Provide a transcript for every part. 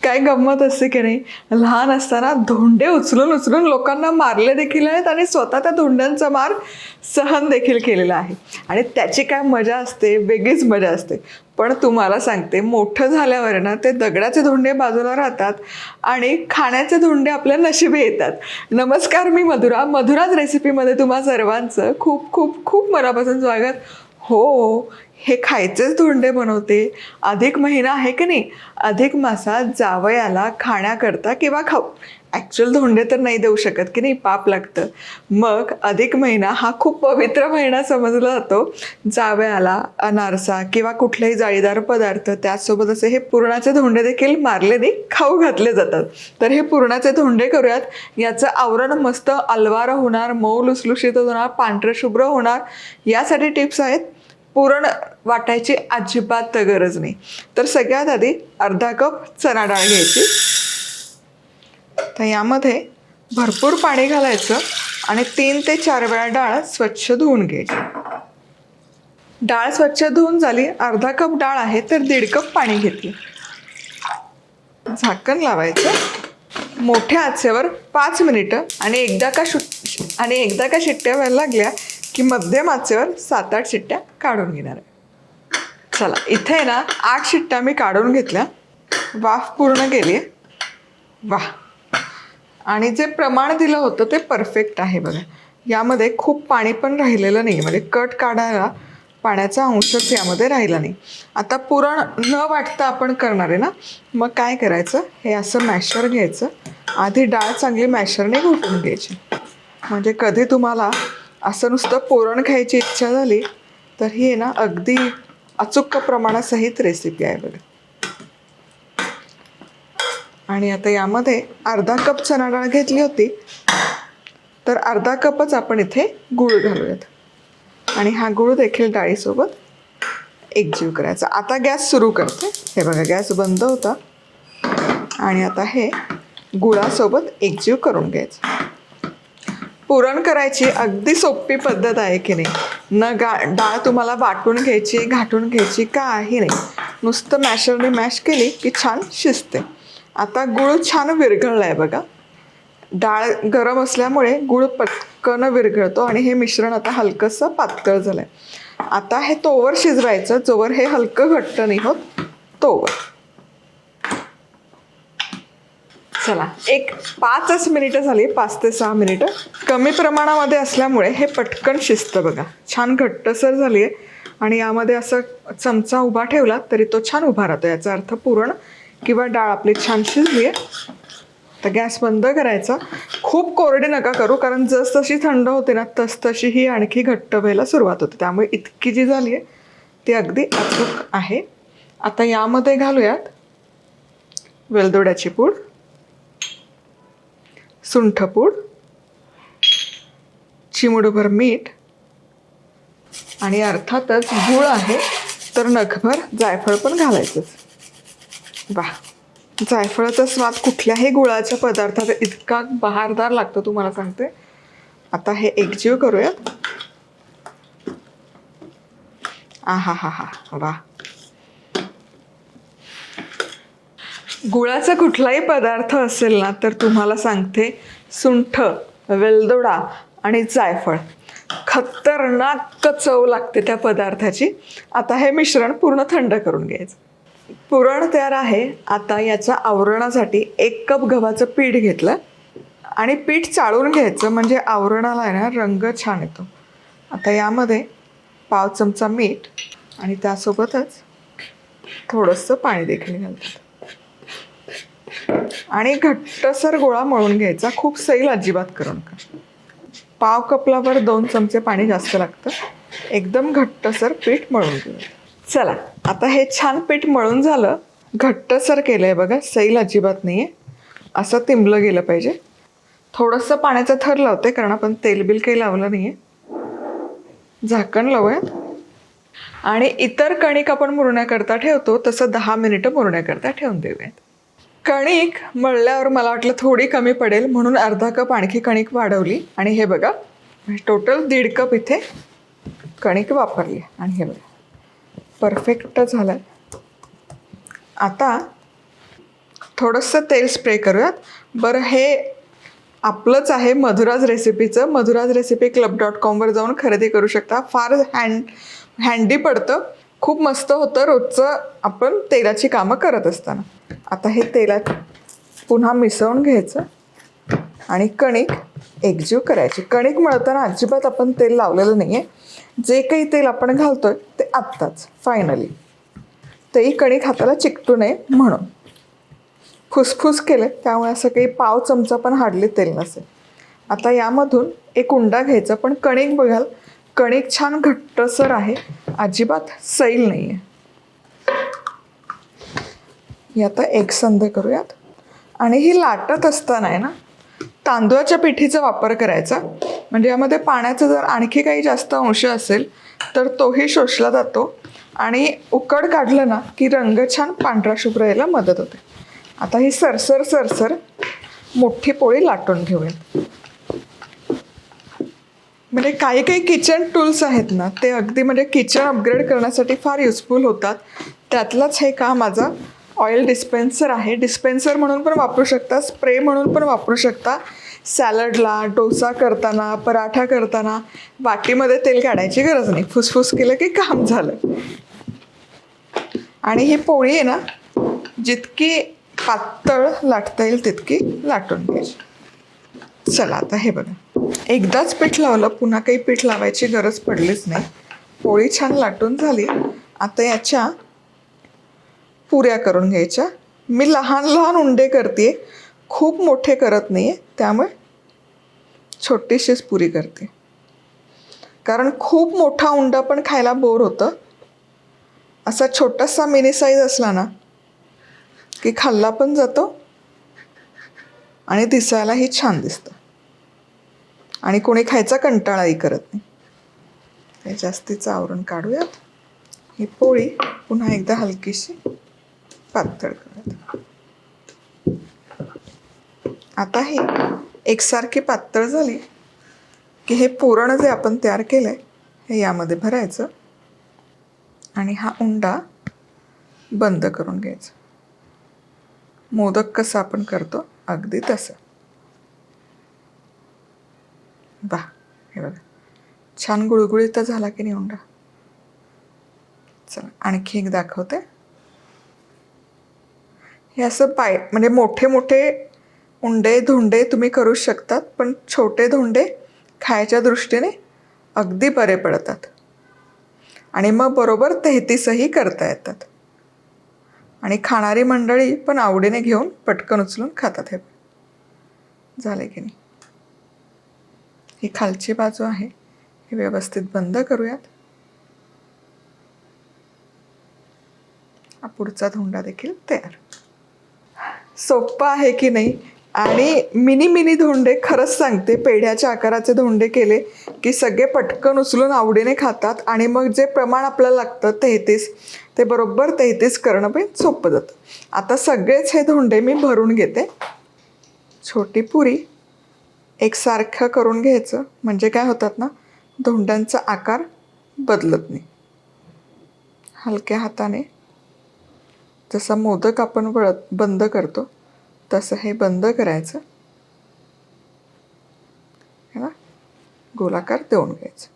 काय गंमत असते की नाही, लहान असताना धोंडे उचलून उचलून लोकांना मारले देखील आहेत आणि स्वतः त्या धोंड्यांचा मार सहन देखील केलेला आहे. आणि त्याची काय मजा असते, वेगळीच मजा असते. पण तुम्हाला सांगते, मोठं झाल्यावर ना ते दगडाचे धोंडे बाजूला राहतात आणि खाण्याचे धोंडे आपल्या नशिबी येतात. नमस्कार, मी मधुराज रेसिपीमध्ये तुम्हा सर्वांचं खूप खूप खूप मनापासून स्वागत. हो, हे खायचेच धोंडे बनवते. अधिक महिना आहे की नाही, अधिक मासात जावयाला खाण्याकरता किंवा खाऊ, ॲक्च्युअल धोंडे तर नाही देऊ शकत की नाही, पाप लागतं. मग अधिक महिना हा खूप पवित्र महिना समजला जातो. जावयाला अनारसा किंवा कुठलाही जाळीदार पदार्थ, त्याचसोबत असे हे पुरणाचे धोंडे देखील मारलेने खाऊ घातले जातात. तर हे पुरणाचे धोंडे करूयात. याचं आवरण मस्त अलवार होणार, मऊ लुसलुशीत होणार, पांढरं शुभ्र होणार. यासाठी टिप्स आहेत. पुरण वाटायची अजिबात गरज नाही. तर सगळ्यात आधी अर्धा कप चणा डाळ घ्यायची. तर यामध्ये भरपूर पाणी घालायचं आणि 3 ते 4 वेळा डाळ स्वच्छ धुवून घ्यायची. डाळ स्वच्छ धुवून झाली. अर्धा कप डाळ आहे तर 1.5 कप पाणी घेतले. झाकण लावायचं मोठ्या आचेवर 5 मिनिटं आणि एकदा का शिट्ट्या व्हायला लागल्या की मध्यम आचेवर 7-8 शिट्ट्या काढून घेणार आहे. चला, इथे ना 8 शिट्ट्या मी काढून घेतल्या. वाफ पूर्ण गेली आहे. वाह. आणि जे प्रमाण दिलं होतं ते परफेक्ट आहे बघा. यामध्ये खूप पाणी पण राहिलेलं नाही, म्हणजे कट काढायला पाण्याचा अंशच यामध्ये राहिला नाही. आता पुरण न वाटता आपण करणार आहे ना, मग काय करायचं, हे असं मॅशर घ्यायचं. आधी डाळ चांगली मॅशरने घोटून घ्यायची. म्हणजे कधी तुम्हाला असं नुसतं पुरण खायची इच्छा झाली तर ही आहे ना अगदी अचूक प्रमाणासहित रेसिपी आहे बघा. आणि आता यामध्ये अर्धा कप चणा डाळ घेतली होती तर अर्धा कपच आपण इथे गूळ घालूयात. आणि हा गूळ देखील डाळीसोबत एकजीव करायचा. आता गॅस सुरू करते. हे बघा, गॅस बंद होता आणि आता हे गुळासोबत एकजीव करून घ्यायचं. पुरण करायची अगदी सोपी पद्धत आहे की नाही. डाळ तुम्हाला वाटून घ्यायची, घाटून घ्यायची काही नाही. नुसतं मॅशरने मॅश केली की छान शिजते. आता गूळ छान विरघळला आहे बघा. डाळ गरम असल्यामुळे गूळ पटकन विरघळतो आणि हे मिश्रण आता हलकंसं पातळ झालं आहे. आता हे तोवर शिजवायचं जोवर हे हलकं घट्ट नाही होत तोवर. चला, 5 मिनिटं झाली, 5 ते 6 मिनिटं. कमी प्रमाणामध्ये असल्यामुळे हे पटकन शिजतं बघा. छान घट्टसर झाली आहे आणि यामध्ये असं चमचा उभा ठेवला तरी तो छान उभा राहतो. याचा अर्थ पुरण किंवा डाळ आपली छान शिजली आहे. तर गॅस बंद करायचा. खूप कोरडी नका करू, कारण जसजशी थंड होते ना तसतशी ही आणखी घट्ट व्हायला सुरुवात होते. त्यामुळे इतकी जी झाली आहे ती अगदी अचूक आहे. आता यामध्ये घालूयात वेलदोड्याची पूड, सुंठपूड, चिमूटभर मीठ आणि अर्थातच गूळ आहे तर नखभर जायफळ पण घालायचंच. वाह, जायफळाचा स्वाद कुठल्याही गुळाच्या पदार्थात इतका बहारदार लागतो तुम्हाला सांगते. आता हे एकजीव करूयात. आहा हा हा, वा. गुळाचा कुठलाही पदार्थ असेल ना तर तुम्हाला सांगते, सुंठ, वेलदोडा आणि जायफळ, खतरनाक चव लागते त्या पदार्थाची. आता हे मिश्रण पूर्ण थंड करून घ्यायचं. पुरण तयार आहे. आता याच्या आवरणासाठी 1 कप गव्हाचं पीठ घेतलं आणि पीठ चाळून घ्यायचं, म्हणजे आवरणाला आहे ना रंग छान येतो. आता यामध्ये पाव चमचा मीठ आणि त्यासोबतच थोडंसं पाणी देखील घालतात आणि घट्टसर गोळा मळून घ्यायचा. खूप सैल अजिबात करू नका. पाव कपलावर 2 चमचे पाणी जास्त लागतं. एकदम घट्टसर पीठ मळून घेऊया. चला, आता हे छान पीठ मळून झालं. घट्टसर केलं आहे बघा, सैल अजिबात नाही आहे. असं तिंबलं गेलं पाहिजे. थोडंसं पाण्याचा थर लावते कारण आपण तेलबिल काही लावलं नाही आहे. झाकण लावूया आणि इतर कणिक आपण मुरण्याकरता ठेवतो तसं 10 मिनिटं मुरण्याकरता ठेवून देऊयात. कणिक मळल्यावर मला वाटलं थोडी कमी पडेल म्हणून अर्धा कप आणखी कणिक वाढवली आणि हे बघा टोटल 1.5 कप इथे कणिक वापरली आणि हे बघा परफेक्ट झालं. आता थोडंसं तेल स्प्रे करूयात. बरं, हे आपलंच आहे मधुराज रेसिपीचं. मधुराज रेसिपी club.com जाऊन खरेदी करू शकता. फार हँडी पडतं, खूप मस्त होतं रोजचं आपण तेलाची कामं करत असताना. आता हे तेलात पुन्हा मिसळून घ्यायचं आणि कणिक एकजीव करायची. कणिक मळताना अजिबात आपण तेल लावलेलं नाही आहे. जे काही तेल आपण घालतोय ते आत्ताच फायनली, तेही कणिक हाताला चिकटू नये म्हणून. फुसफुस केले त्यामुळे असं काही पाव चमचा पण हार्डली तेल नसेल. आता यामधून एक उंडा घ्यायचा, पण कणिक बघाल कणिक छान घट्टसर आहे, अजिबात सैल नाही आहे. ही आता एकसंध करूयात. आणि ही लाटत असताना आहे ना, तांदूळाच्या पिठीचा वापर करायचा, म्हणजे यामध्ये पाण्याचा जर आणखी काही जास्त अंश असेल तर तोही शोषला जातो आणि उकड काढलं ना की रंग छान पांढरा शुभ्र यायला मदत होते. आता ही सरसर सरसर मोठी पोळी लाटून घेऊया. म्हणजे काही काही किचन टूल्स आहेत ना, ते अगदी म्हणजे किचन अपग्रेड करण्यासाठी फार युजफुल होतात. त्यातलाच हे का माझा ऑइल डिस्पेन्सर आहे. डिस्पेन्सर म्हणून पण वापरू शकता, स्प्रे म्हणून पण वापरू शकता. सॅलडला, डोसा करताना, पराठा करताना वाटीमध्ये तेल काढायची गरज नाही, फुसफुस केलं की काम झालं. आणि ही पोळी आहे ना, जितकी पातळ लाटता येईल तितकी लाटून घ्यायची. चला आता हे बघा, एकदाच पीठ लावलं, पुन्हा काही पीठ लावायची गरज पडलीच नाही. पोळी छान लाटून झाली. आता याच्या पुऱ्या करून घ्यायच्या. मी लहान लहान उंडे करते, खूप मोठे करत नाही आहे, त्यामुळे छोटीशीच पुरी करते. कारण खूप मोठा उंडा पण खायला बोर होतं. असा छोटासा मिनी साईज असला ना की खाल्ला पण जातो आणि दिसायलाही छान दिसतं आणि कोणी खायचा कंटाळाही करत नाही. हे जास्तीचं आवरण काढूयात. ही पोळी पुन्हा एकदा हलकीशी पातळ करूयात. आता ही एकसारखी पातळ झाली की हे पुरण जे आपण तयार केलं आहे हे यामध्ये भरायचं आणि हा उंडा बंद करून घ्यायचा. मोदक कसं आपण करतो अगदी तसं. वाह, हे बघा छान गुळगुळीत झाला की नाही उंडा. चला आणखी एक दाखवते. हे असं म्हणजे मोठे मोठे उंडे धोंडे तुम्ही करू शकतात, पण छोटे धोंडे खायच्या दृष्टीने अगदी बरे पडतात आणि मग बरोबर 33ही करता येतात आणि खाणारी मंडळी पण आवडीने घेऊन पटकन उचलून खातात. हे झाले की नाही. ही खालची बाजू आहे, ही व्यवस्थित बंद करूयात. हा पुढचा धोंडा देखील तयार. सोपं आहे की नाही. आणि मिनी मिनी धोंडे, खरंच सांगते, पेढ्याच्या आकाराचे धोंडे केले की सगळे पटकन उचलून आवडीने खातात आणि मग जे प्रमाण आपल्याला लागतं 33, ते बरोबर 33 करणं पण सोपं जातं. आता सगळेच हे धोंडे मी भरून घेते. छोटी पुरी एकसारखं करून घ्यायचं, म्हणजे काय होतात ना, धोंड्यांचा आकार बदलत नाही. हलक्या हाताने जसा मोदक आपण बंद करतो तसं हे बंद करायचं, है ना, गोलाकार देऊन घ्यायचं.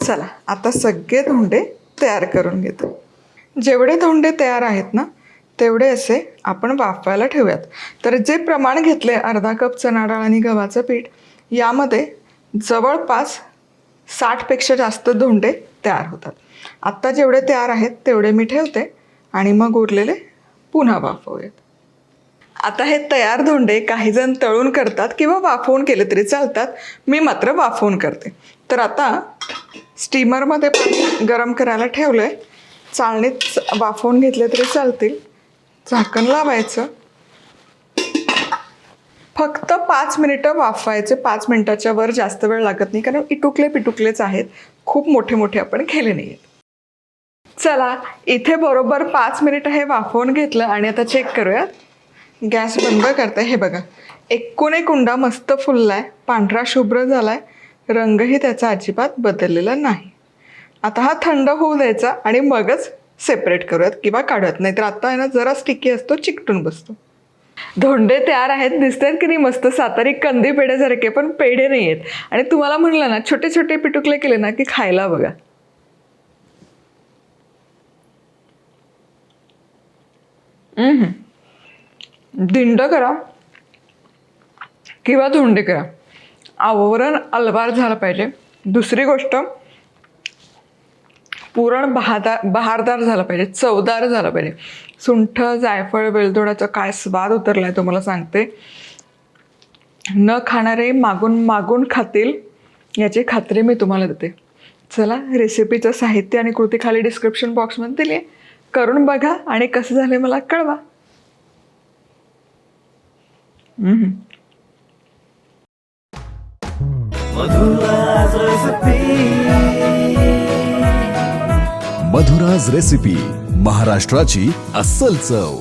चला आता सगळे धोंडे तयार करून घेतो. जेवढे धोंडे तयार आहेत ना तेवढे असे आपण वाफवायला ठेवूयात. तर जे प्रमाण घेतले, अर्धा कप चणा डाळ आणि गव्हाचं पीठ, यामध्ये जवळपास 60पेक्षा जास्त धोंडे तयार होतात. आत्ता जेवढे तयार आहेत तेवढे मी ठेवते आणि मग उरलेले पुन्हा वाफवूयात. आता हे तयार धोंडे काहीजण तळून करतात किंवा वाफवून केले तरी चालतात. मी मात्र वाफवून करते. तर आता स्टीमरमध्ये पाणी गरम करायला ठेवलं आहे. चाळणीत वाफवून घेतले तरी चालतील. झाकण लावायचं. फक्त 5 मिनिटं वाफवायचे. 5 मिनिटाच्या वर जास्त वेळ लागत नाही, कारण पिटुकलेच आहेत, खूप मोठे मोठे आपण केले नाही आहेत. चला इथे बरोबर 5 मिनिटं हे वाफवून घेतलं आणि आता चेक करूयात. गॅस बंद करते. हे बघा, एकूण एक उंडा मस्त फुलला आहे, पांढरा शुभ्र झाला आहे, रंगही त्याचा अजिबात बदललेला नाही. आता हा थंड होऊ द्यायचा आणि मगच सेपरेट करूयात किंवा काढूयात. नाहीतर आता आहे ना जरा स्टिकी असतो, चिकटून बसतो. धोंडे तयार आहेत. दिसतात की नाही मस्त सातारी कंदी पेढ्यासारखे, पण पेढे नाही आहेत. आणि तुम्हाला म्हणलं ना छोटे छोटे पिटुकले केले ना की खायला बघा. दिंड करा किंवा धोंडे करा, आवरण अलवार झालं पाहिजे. दुसरी गोष्ट, पुरण बहारदार झालं पाहिजे, चवदार झालं पाहिजे. सुंठ, जायफळ, वेलदोड्याचा काय स्वाद उतरलाय तुम्हाला सांगते. न खाणारे मागून मागून खातील याची खात्री मी तुम्हाला देते. चला, रेसिपीचं साहित्य आणि कृती खाली डिस्क्रिप्शन बॉक्समध्ये दिली आहे. करून बघा आणि कसं झालं मला कळवा. मधुराज रेसिपी, महाराष्ट्राची अस्सल चव.